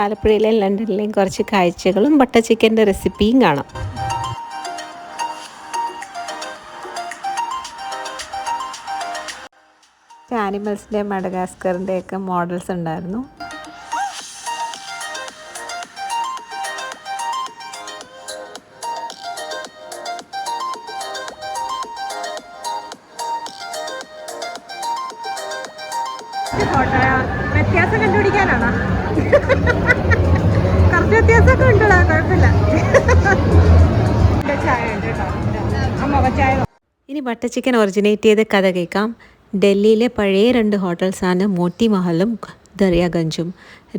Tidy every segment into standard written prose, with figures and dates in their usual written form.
ആലപ്പുഴയിലെയും ലണ്ടനിലെയും കുറച്ച് കാഴ്ചകളും ബട്ടർ ചിക്കൻ്റെ റെസിപ്പിയും കാണാം. ആനിമൽസിൻ്റെ മഡഗാസ്കറിൻ്റെയൊക്കെ മോഡൽസ് ഉണ്ടായിരുന്നു. വ്യത്യാസം കണ്ടുപിടിക്കാനാണോ? കുറച്ച് വ്യത്യാസമൊക്കെ ഉണ്ടോ? കുഴപ്പമില്ല. ഇനി ബട്ടർ ചിക്കൻ ഒറിജിനേറ്റ് ചെയ്ത കഥ കേൾക്കാം. ഡൽഹിയിലെ പഴയ 2 ഹോട്ടൽസാണ് മോട്ടി മഹലും ദറിയാഗഞ്ചും.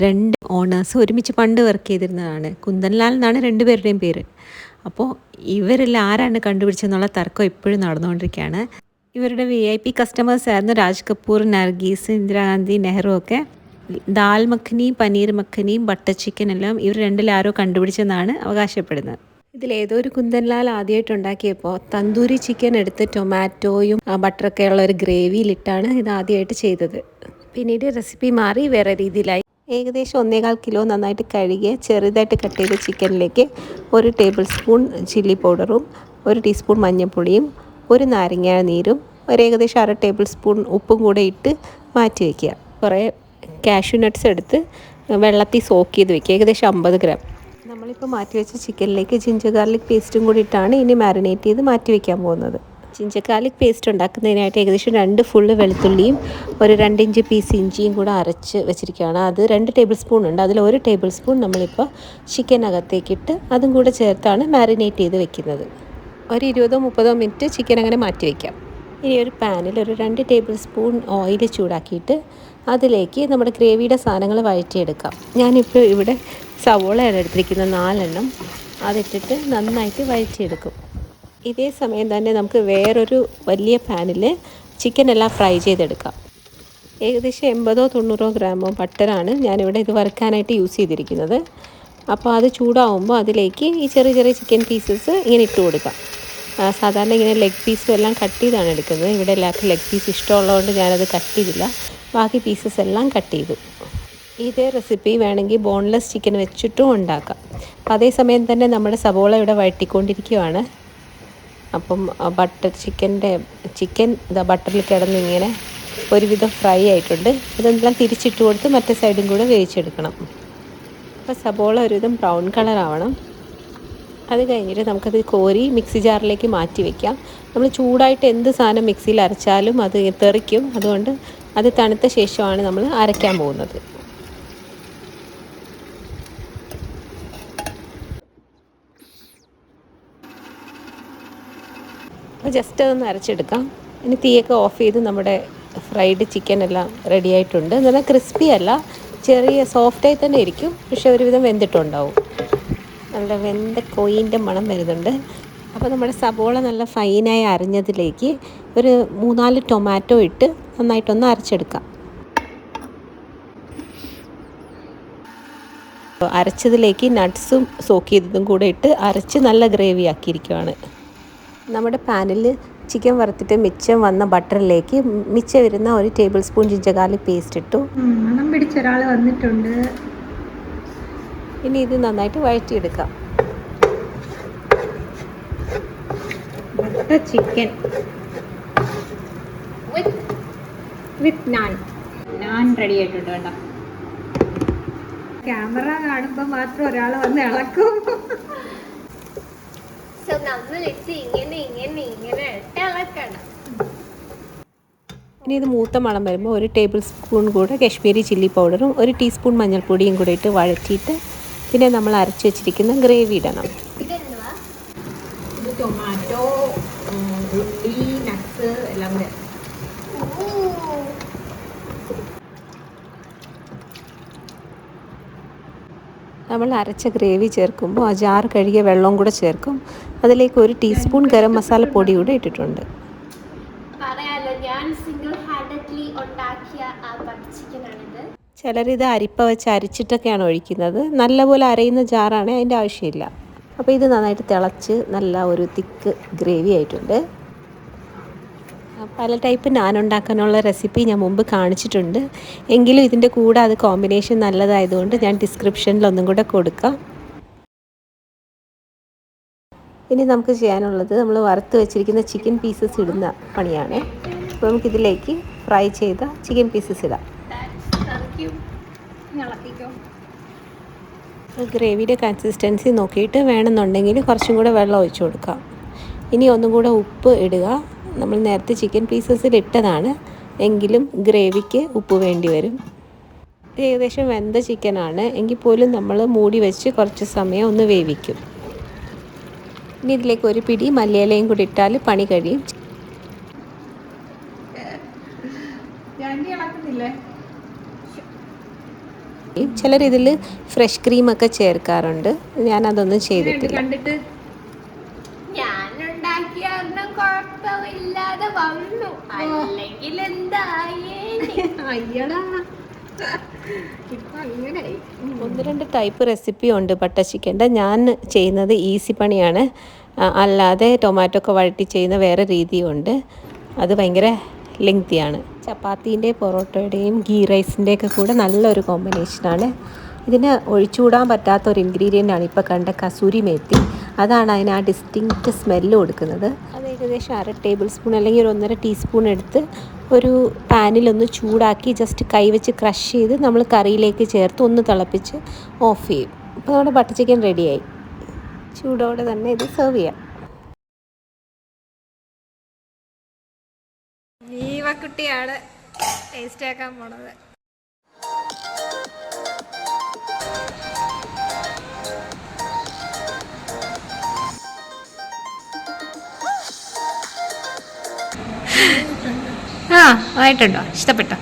2 ഓണേഴ്സ് ഒരുമിച്ച് പണ്ട് വർക്ക് ചെയ്തിരുന്നതാണ്. കുന്ദൻലാൽ എന്നാണ് 2 പേരുടെയും പേര്. അപ്പോൾ ഇവരെല്ലാം ആരാണ് കണ്ടുപിടിച്ചതെന്നുള്ള തർക്കം ഇപ്പോഴും നടന്നുകൊണ്ടിരിക്കുകയാണ്. ഇവരുടെ VIP കസ്റ്റമേഴ്സ് ആയിരുന്നു രാജ് കപൂർ, നർഗീസ്, ഇന്ദിരാഗാന്ധി, നെഹ്റു ഒക്കെ. ദാൽ മഖനി, പനീർ മഖനി, ബട്ടർ ചിക്കൻ എല്ലാം ഇവർ 2-ൽ ആരോ കണ്ടുപിടിച്ചെന്നാണ് അവകാശപ്പെടുന്നത്. ഇതിലേതോ ഒരു കുന്ദൻലാൽ ആദ്യമായിട്ട് ഉണ്ടാക്കിയപ്പോൾ തന്തൂരി ചിക്കൻ എടുത്ത് ടൊമാറ്റോയും ബട്ടറൊക്കെ ഉള്ള ഒരു ഗ്രേവിയിലിട്ടാണ് ഇത് ആദ്യമായിട്ട് ചെയ്തത്. പിന്നീട് റെസിപ്പി മാറി വേറെ രീതിയിലായി. ഏകദേശം 1.25 കിലോ നന്നായിട്ട് കഴുകിയ ചെറുതായിട്ട് കട്ട് ചെയ്ത ചിക്കനിലേക്ക് 1 ടേബിൾ സ്പൂൺ ചില്ലി പൗഡറും 1 ടീസ്പൂൺ മഞ്ഞൾപ്പൊടിയും 1 നാരങ്ങ നീരും ഏകദേശം 1/2 ടേബിൾ സ്പൂൺ ഉപ്പും കൂടെ ഇട്ട് മാറ്റി വയ്ക്കുക. കുറേ കാഷ്യൂ നട്ട്സ് എടുത്ത് വെള്ളത്തിൽ സോക്ക് ചെയ്ത് വയ്ക്കുക, ഏകദേശം 50 ഗ്രാം. നമ്മളിപ്പോൾ മാറ്റി വെച്ച ചിക്കനിലേക്ക് ജിഞ്ചർ ഗാർലിക് പേസ്റ്റും കൂടി ഇട്ടാണ് ഇനി മാരിനേറ്റ് ചെയ്ത് മാറ്റി വയ്ക്കാൻ പോകുന്നത്. ജിഞ്ചർ ഗാർലിക് പേസ്റ്റ് ഉണ്ടാക്കുന്നതിനായിട്ട് ഏകദേശം 2 ഫുള്ള് വെളുത്തുള്ളിയും 2 ഇഞ്ച് പീസ് ഇഞ്ചിയും കൂടെ അരച്ച് വെച്ചിരിക്കുകയാണ്. അത് 2 ടേബിൾ സ്പൂൺ ഉണ്ട്. അതിൽ 1 ടേബിൾ സ്പൂൺ നമ്മളിപ്പോൾ ചിക്കനകത്തേക്കിട്ട് അതും കൂടെ ചേർത്താണ് മാരിനേറ്റ് ചെയ്ത് വെക്കുന്നത്. ഒരു 20-30 മിനിറ്റ് ചിക്കൻ അങ്ങനെ മാറ്റി വയ്ക്കാം. ഇനി ഒരു പാനിൽ 2 ടേബിൾ സ്പൂൺ ഓയിൽ ചൂടാക്കിയിട്ട് അതിലേക്ക് നമ്മുടെ ഗ്രേവിയുടെ സാധനങ്ങൾ വഴറ്റിയെടുക്കാം. ഞാനിപ്പോൾ ഇവിടെ സവോളയാണ് എടുത്തിരിക്കുന്നത് 4 എണ്ണം. അതിട്ടിട്ട് നന്നായിട്ട് വഴറ്റിയെടുക്കും. ഇതേ സമയം തന്നെ നമുക്ക് വേറൊരു വലിയ പാനിൽ ചിക്കനെല്ലാം ഫ്രൈ ചെയ്തെടുക്കാം. ഏകദേശം 80-90 ഗ്രാമോ ബട്ടറാണ് ഞാനിവിടെ ഇത് വറുക്കാനായിട്ട് യൂസ് ചെയ്തിരിക്കുന്നത്. അപ്പോൾ അത് ചൂടാവുമ്പോൾ അതിലേക്ക് ഈ ചെറിയ ചെറിയ ചിക്കൻ പീസസ് ഇങ്ങനെ ഇട്ട് കൊടുക്കാം. സാധാരണ ഇങ്ങനെ ലെഗ് പീസും എല്ലാം കട്ട് ചെയ്താണ് എടുക്കുന്നത്. ഇവിടെ എല്ലാവർക്കും ലെഗ് പീസ് ഇഷ്ടമുള്ളതുകൊണ്ട് ഞാനത് കട്ട് ചെയ്തില്ല. ബാക്കി പീസസ് എല്ലാം കട്ട് ചെയ്തു. ഇതേ റെസിപ്പി വേണമെങ്കിൽ ബോൺലെസ് ചിക്കൻ വെച്ചിട്ടും ഉണ്ടാക്കാം. അതേസമയം തന്നെ നമ്മുടെ സവോള ഇവിടെ വഴറ്റിക്കൊണ്ടിരിക്കുകയാണ്. അപ്പം ബട്ടർ ചിക്കൻ ഇതാ ബട്ടറിൽ കിടന്നിങ്ങനെ ഒരുവിധം ഫ്രൈ ആയിട്ടുണ്ട്. ഇതെല്ലാം തിരിച്ചിട്ട് കൊടുത്ത് മറ്റേ സൈഡും കൂടെ വേവിച്ചെടുക്കണം. അപ്പോൾ സവോള ഒരുവിധം ബ്രൗൺ കളർ ആവണം. അത് കഴിഞ്ഞിട്ട് നമുക്കത് കോരി മിക്സി ജാറിലേക്ക് മാറ്റി വയ്ക്കാം. നമ്മൾ ചൂടായിട്ട് എന്ത് സാധനം മിക്സിയിൽ അരച്ചാലും അത് തെറിക്കും. അതുകൊണ്ട് അത് തണുത്ത ശേഷമാണ് നമ്മൾ അരയ്ക്കാൻ പോകുന്നത്. അപ്പോൾ ജസ്റ്റ് അതൊന്ന് അരച്ചെടുക്കാം. ഇനി തീയൊക്കെ ഓഫ് ചെയ്ത് നമ്മുടെ ഫ്രൈഡ് ചിക്കൻ എല്ലാം റെഡി ആയിട്ടുണ്ട്. എന്നാൽ ക്രിസ്പി അല്ല, ചെറിയ സോഫ്റ്റായി തന്നെ ഇരിക്കും. പക്ഷെ ഒരുവിധം വെന്തിട്ടുണ്ടാവും. നല്ല വെന്ത കോയിൻ്റെ മണം വരുന്നുണ്ട്. അപ്പോൾ നമ്മുടെ സവോള നല്ല ഫൈനായി അരിഞ്ഞതിലേക്ക് ഒരു 3-4 ടൊമാറ്റോ ഇട്ട് നന്നായിട്ടൊന്ന് അരച്ചെടുക്കാം. അരച്ചതിലേക്ക് നട്ട്സും സോക്ക് ചെയ്തതും കൂടെ ഇട്ട് അരച്ച് നല്ല ഗ്രേവി ആക്കിയിരിക്കുകയാണ്. നമ്മുടെ പാനിൽ ചിക്കൻ വറുത്തിട്ട് മിച്ചം വന്ന ബട്ടറിലേക്ക് മിച്ചം വരുന്ന 1 tablespoon ginger garlic paste ഇട്ടു. മണം പിടിച്ച ഒരാൾ വന്നിട്ടുണ്ട്. ഇനി ഇത് നന്നായിട്ട് വഴറ്റിയെടുക്കാം. Butter chicken with naan ready ആയിട്ടുണ്ട്. കേട്ടോ, ക്യാമറ കാണുമ്പോൾ മാത്രം ഒരാൾ വന്ന് ഇളക്കും. ഇനി ഇത് മൂത്ത മണം വരുമ്പോൾ 1 ടേബിൾ സ്പൂൺ കൂടെ കാശ്മീരി ചില്ലി പൗഡറും 1 ടീസ്പൂൺ മഞ്ഞൾപ്പൊടിയും കൂടെ ഇട്ട് വഴറ്റിയിട്ട് പിന്നെ നമ്മൾ അരച്ച് വെച്ചിരിക്കുന്ന ഗ്രേവി ഇടണം. ഇത് ടൊമാറ്റോ, ഉള്ളി, നട്ട്സ് എല്ലാം കൂടെ. നമ്മൾ അരച്ച ഗ്രേവി ചേർക്കുമ്പോൾ ആ ജാർ കഴുകിയ വെള്ളവും കൂടെ ചേർക്കും. അതിലേക്ക് 1 ടീസ്പൂൺ ഗരം മസാല പൊടി കൂടെ ഇട്ടിട്ടുണ്ട്. ചിലരിത് അരിപ്പ വെച്ച് അരിച്ചിട്ടൊക്കെയാണ് ഒഴിക്കുന്നത്. നല്ലപോലെ അരയുന്ന ജാറാണ്, അതിൻ്റെ ആവശ്യമില്ല. അപ്പോൾ ഇത് നന്നായിട്ട് തിളച്ച് നല്ല ഒരു തിക്ക് ഗ്രേവി ആയിട്ടുണ്ട്. പല ടൈപ്പ് നാൻ ഉണ്ടാക്കാനുള്ള റെസിപ്പി ഞാൻ മുമ്പ് കാണിച്ചിട്ടുണ്ട്. എങ്കിലും ഇതിൻ്റെ കൂടെ അത് കോമ്പിനേഷൻ നല്ലതായതുകൊണ്ട് ഞാൻ ഡിസ്ക്രിപ്ഷനിൽ ഒന്നും കൂടെ കൊടുക്കാം. ഇനി നമുക്ക് ചെയ്യാനുള്ളത് നമ്മൾ വറുത്ത് വെച്ചിരിക്കുന്ന ചിക്കൻ പീസസ് ഇടുന്ന പണിയാണ്. അപ്പോൾ നമുക്കിതിലേക്ക് ഫ്രൈ ചെയ്ത ചിക്കൻ പീസസ് ഇടാം. ഗ്രേവിയുടെ കൺസിസ്റ്റൻസി നോക്കിയിട്ട് വേണമെന്നുണ്ടെങ്കിൽ കുറച്ചും കൂടെ വെള്ളം ഒഴിച്ചു കൊടുക്കാം. ഇനി ഒന്നും കൂടെ ഉപ്പ് ഇടുക. നമ്മൾ നേരത്തെ ചിക്കൻ പീസസിൽ ഇട്ടതാണ്, എങ്കിലും ഗ്രേവിക്ക് ഉപ്പ് വേണ്ടി വരും. ഏകദേശം വെന്ത ചിക്കനാണ് എങ്കിൽ പോലും നമ്മൾ മൂടി വെച്ച് കുറച്ച് സമയം ഒന്ന് വേവിക്കും. ഇനി ഇതിലേക്ക് ഒരു പിടി മല്ലിയിലയും കൂടി ഇട്ടാൽ പണി കഴിയും. ചിലർ ഇതിൽ ഫ്രഷ് ക്രീമൊക്കെ ചേർക്കാറുണ്ട്. ഞാനതൊന്നും ചെയ്തിട്ടില്ല. കുഴപ്പമില്ലാതെ വന്നു, അല്ലെങ്കിൽ ഒന്ന് രണ്ട് ടൈപ്പ് റെസിപ്പി ഉണ്ട് ബട്ടർ ചിക്കൻ്റെ. ഞാൻ ചെയ്യുന്നത് ഈസി പണിയാണ്. അല്ലാതെ ടൊമാറ്റോ ഒക്കെ വഴറ്റി ചെയ്യുന്ന വേറെ രീതിയുണ്ട്. അത് ഭയങ്കര ലെങ്തിയാണ്. ചപ്പാത്തീൻ്റെ പൊറോട്ടയുടെയും ഗീ റൈസിൻ്റെയൊക്കെ കൂടെ നല്ലൊരു കോമ്പിനേഷനാണ്. ഇതിന് ഒഴിച്ചുകൂടാൻ പറ്റാത്ത ഒരു ഇൻഗ്രീഡിയൻ്റാണ് ഇപ്പോൾ കണ്ട കസൂരി മേത്തി. അതാണ് അതിന് ആ ഡിസ്റ്റിങ്ക്റ്റ് സ്മെല്ല് കൊടുക്കുന്നത്. അത് ഏകദേശം 1/2 ടേബിൾ സ്പൂൺ അല്ലെങ്കിൽ ഒരു 1.5 ടീസ്പൂൺ എടുത്ത് ഒരു പാനിലൊന്ന് ചൂടാക്കി ജസ്റ്റ് കൈവച്ച് ക്രഷ് ചെയ്ത് നമ്മൾ കറിയിലേക്ക് ചേർത്ത് ഒന്ന് തിളപ്പിച്ച് ഓഫ് ചെയ്യും. അപ്പോൾ നമ്മുടെ ബട്ടർ ചിക്കൻ റെഡിയായി. ചൂടോടെ തന്നെ ഇത് സെർവ് ചെയ്യാം. ജീവക്കുട്ടിയാണ് ടേസ്റ്റ് ആക്കാൻ പോണത്. ആയിട്ടുണ്ടോ? ഇഷ്ടപ്പെട്ടോ?